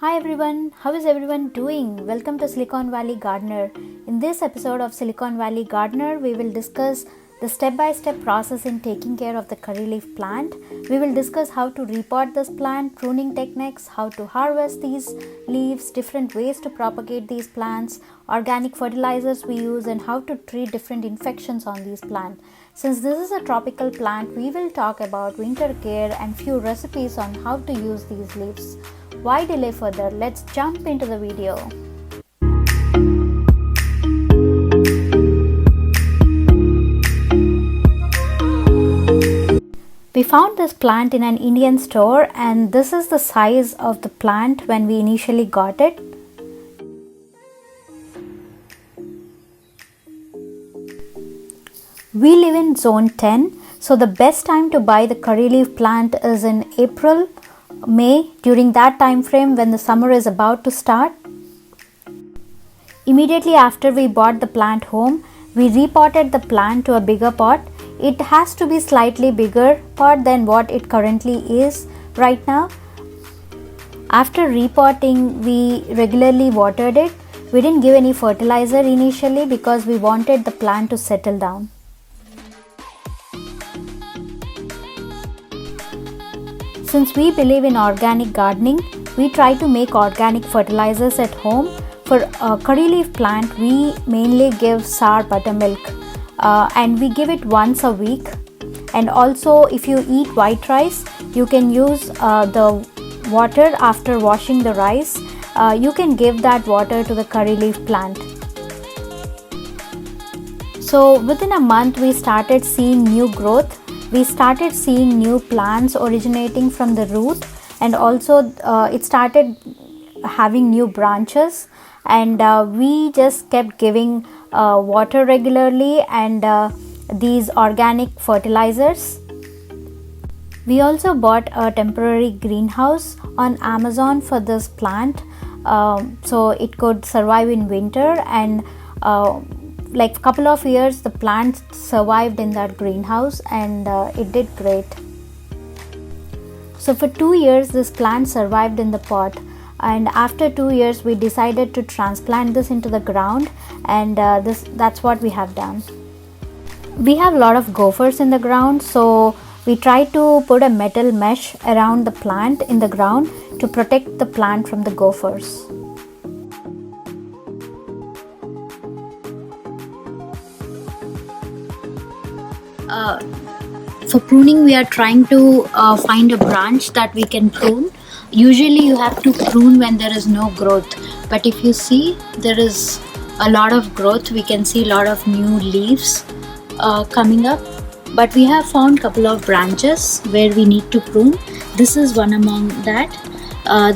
Hi everyone, how is everyone doing? Welcome to Silicon Valley Gardener. In this episode of Silicon Valley Gardener, we will discuss the step-by-step process in taking care of the curry leaf plant. We will discuss how to repot this plant, pruning techniques, how to harvest these leaves, different ways to propagate these plants, organic fertilizers we use, and how to treat different infections on these plants. Since this is a tropical plant, we will talk about winter care and few recipes on how to use these leaves. Why delay further? Let's jump into the video. We found this plant in an Indian store, and this is the size of the plant when we initially got it. We live in zone 10, so the best time to buy the curry leaf plant is in April, May, during that time frame when the summer is about to start. Immediately after we bought the plant home, we repotted the plant to a bigger pot. It has to be slightly bigger pot than what it currently is right now. After repotting, we regularly watered it. We didn't give any fertilizer initially because we wanted the plant to settle down. Since we believe in organic gardening, we try to make organic fertilizers at home. For a curry leaf plant, we mainly give sour buttermilk and we give it once a week. And also, if you eat white rice, you can use the water after washing the rice. You can give that water to the curry leaf plant. So within a month, we started seeing new growth. We started seeing new plants originating from the root, and also it started having new branches, and we just kept giving water regularly and these organic fertilizers. We also bought a temporary greenhouse on Amazon for this plant, so it could survive in winter, and like a couple of years the plant survived in that greenhouse, and it did great. So for 2 years this plant survived in the pot, and after 2 years we decided to transplant this into the ground, and that's what we have done. We have a lot of gophers in the ground, so we try to put a metal mesh around the plant in the ground to protect the plant from the gophers. For pruning, we are trying to find a branch that we can prune. Usually you have to prune when there is no growth, but if you see, there is a lot of growth. We can see a lot of new leaves coming up, but we have found a couple of branches where we need to prune. This is one among that.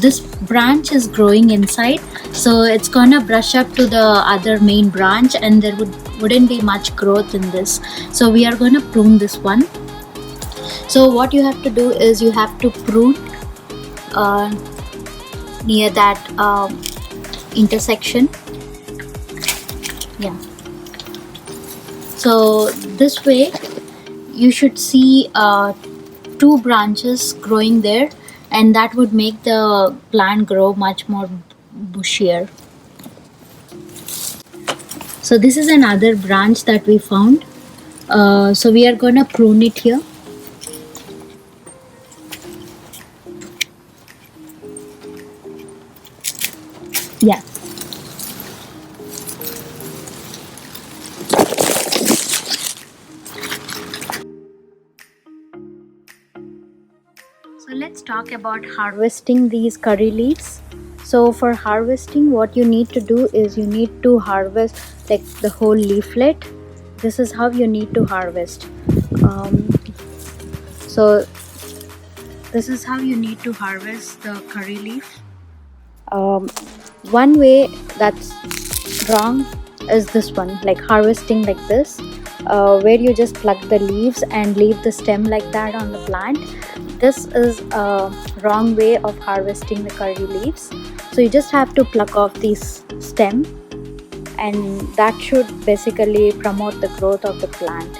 This branch is growing inside, so it's gonna brush up to the other main branch, and there wouldn't be much growth in this, so we are gonna prune this one. So what you have to do is you have to prune near that intersection. Yeah, so this way you should see 2 branches growing there, and that would make the plant grow much more bushier. So this is another branch that we found, so we are gonna prune it here. Yeah. So let's talk about harvesting these curry leaves. So for harvesting, what you need to do is you need to harvest like the whole leaflet. This is how you need to harvest. So this is how you need to harvest the curry leaf. One way that's wrong is this one, like harvesting like this, where you just pluck the leaves and leave the stem like that on the plant. This is a wrong way of harvesting the curry leaves. So you just have to pluck off this stem, and that should basically promote the growth of the plant.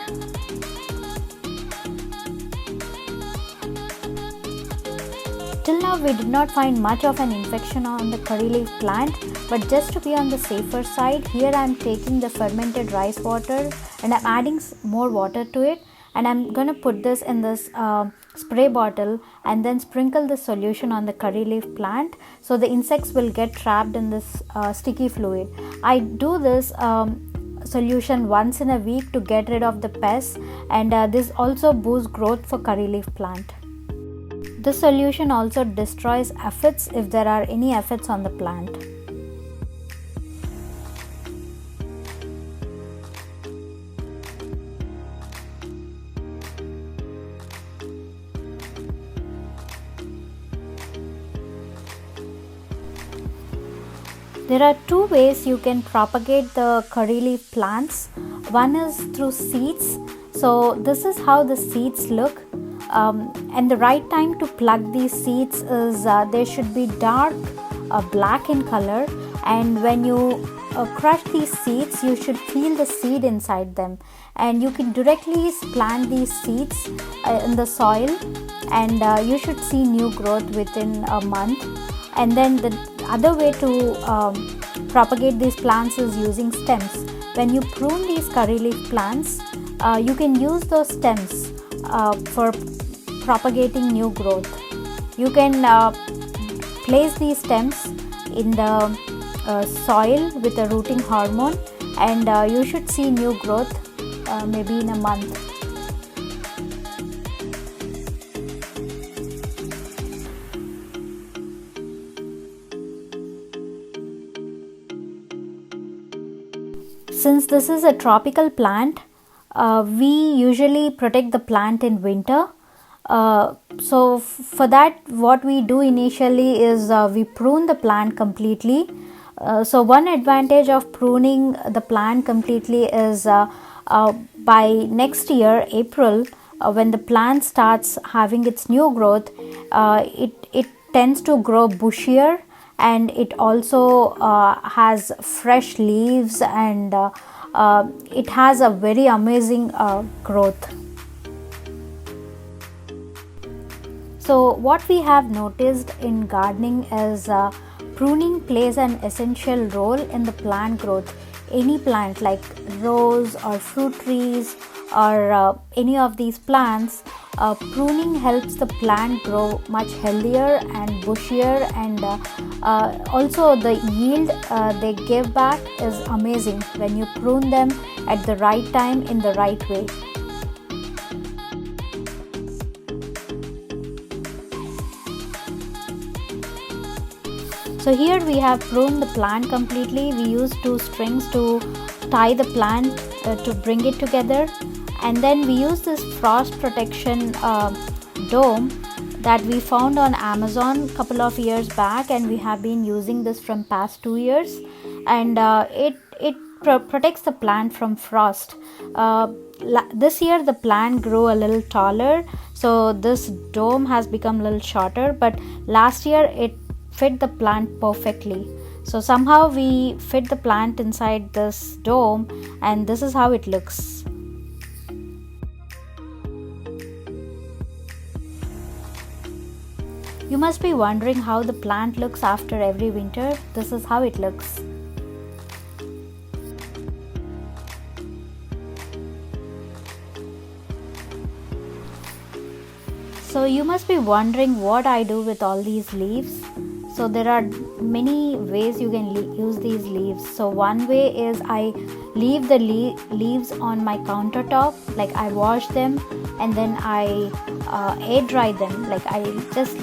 Till now we did not find much of an infection on the curry leaf plant, but just to be on the safer side, here I am taking the fermented rice water and I'm adding more water to it, and I'm gonna put this in this spray bottle and then sprinkle the solution on the curry leaf plant so the insects will get trapped in this sticky fluid. I do this solution once in a week to get rid of the pests, and this also boosts growth for curry leaf plant. This solution also destroys aphids if there are any aphids on the plant. There are two ways you can propagate the curry leaf plants. One is through seeds. So this is how the seeds look. And the right time to plug these seeds is they should be dark black in color, and when you crush these seeds you should feel the seed inside them, and you can directly plant these seeds in the soil, and you should see new growth within a month. And then the other way to propagate these plants is using stems. When you prune these curry leaf plants, you can use those stems for propagating new growth. You can place these stems in the soil with a rooting hormone, and you should see new growth maybe in a month. Since this is a tropical plant, we usually protect the plant in winter. So for that, what we do initially is we prune the plant completely. So one advantage of pruning the plant completely is by next year, April, when the plant starts having its new growth, it tends to grow bushier, and it also has fresh leaves, and it has a very amazing growth. So what we have noticed in gardening is pruning plays an essential role in the plant growth. Any plant like rose or fruit trees or any of these plants, pruning helps the plant grow much healthier and bushier, and also the yield they give back is amazing when you prune them at the right time in the right way. So here we have pruned the plant completely. We use 2 strings to tie the plant to bring it together, and then we use this frost protection dome that we found on Amazon a couple of years back, and we have been using this from past 2 years, and it protects the plant from frost. This year the plant grew a little taller, so this dome has become a little shorter, but last year it fit the plant perfectly. So somehow we fit the plant inside this dome, and this is how it looks. You must be wondering how the plant looks after every winter. This is how it looks. So you must be wondering what I do with all these leaves. So there are many ways you can use these leaves. So one way is I leave the leaves on my countertop, like I wash them and then I air dry them, like I just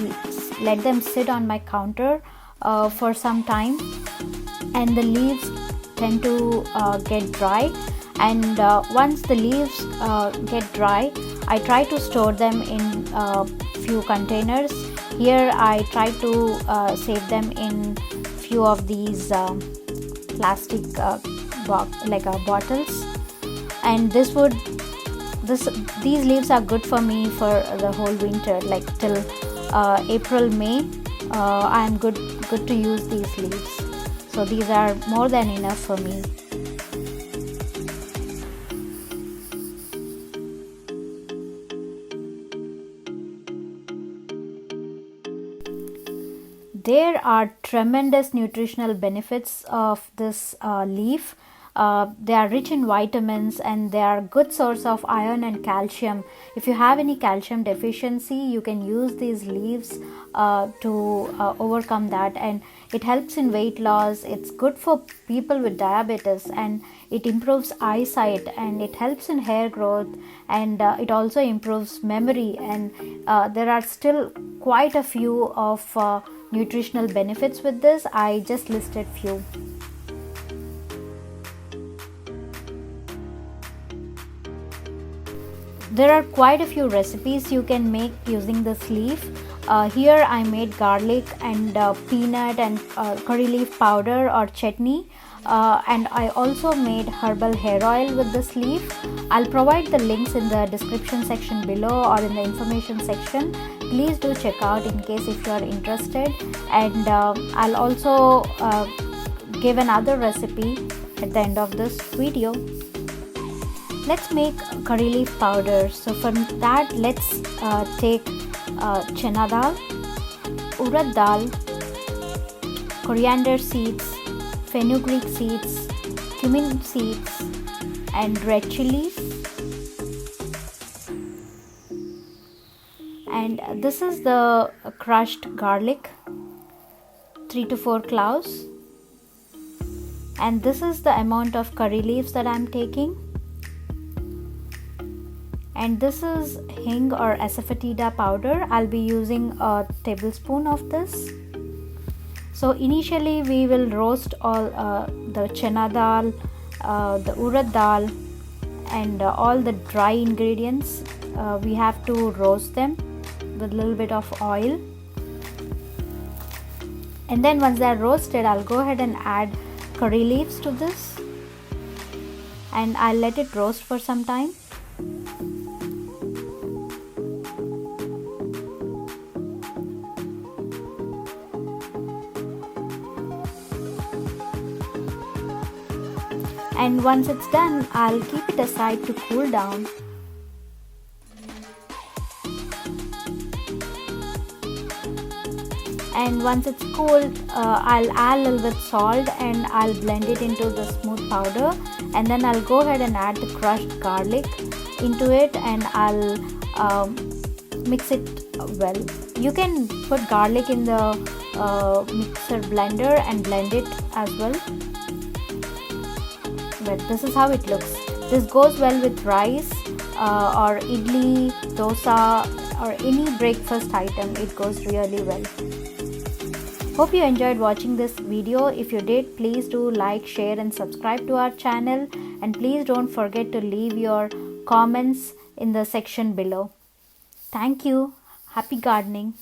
let them sit on my counter for some time, and the leaves tend to get dry, and once the leaves get dry, I try to store them in few containers. Here I try to save them in few of these plastic bottles, and these leaves are good for me for the whole winter, like till April, May. I am good to use these leaves. So these are more than enough for me. There are tremendous nutritional benefits of this leaf. They are rich in vitamins and they are good source of iron and calcium. If you have any calcium deficiency, you can use these leaves to overcome that, and it helps in weight loss. It's good for people with diabetes, and it improves eyesight, and it helps in hair growth, and it also improves memory. And there are still quite a few of nutritional benefits with this. I just listed few. There are quite a few recipes you can make using this leaf. Here I made garlic and peanut and curry leaf powder or chutney, and I also made herbal hair oil with this leaf. I'll provide the links in the description section below or in the information section. Please do check out in case if you are interested, and I'll also give another recipe at the end of this video. Let's make curry leaf powder. So for that, let's take chana dal, urad dal, coriander seeds, fenugreek seeds, cumin seeds, and red chilies. And this is the crushed garlic, 3 to 4 cloves. And this is the amount of curry leaves that I'm taking. And this is hing or asafoetida powder. I'll be using a tablespoon of this. So initially we will roast all the chana dal, the urad dal, and all the dry ingredients. We have to roast them with a little bit of oil. And then once they're roasted, I'll go ahead and add curry leaves to this, and I'll let it roast for some time. And once it's done, I'll keep it aside to cool down. And once it's cooled, I'll add a little bit salt and I'll blend it into the smooth powder. And then I'll go ahead and add the crushed garlic into it, and I'll mix it well. You can put garlic in the mixer blender and blend it as well. But this is how it looks. This goes well with rice or idli, dosa, or any breakfast item. It goes really well. Hope you enjoyed watching this video. If you did, please do like, share and subscribe to our channel, and please don't forget to leave your comments in the section below. Thank you. Happy gardening.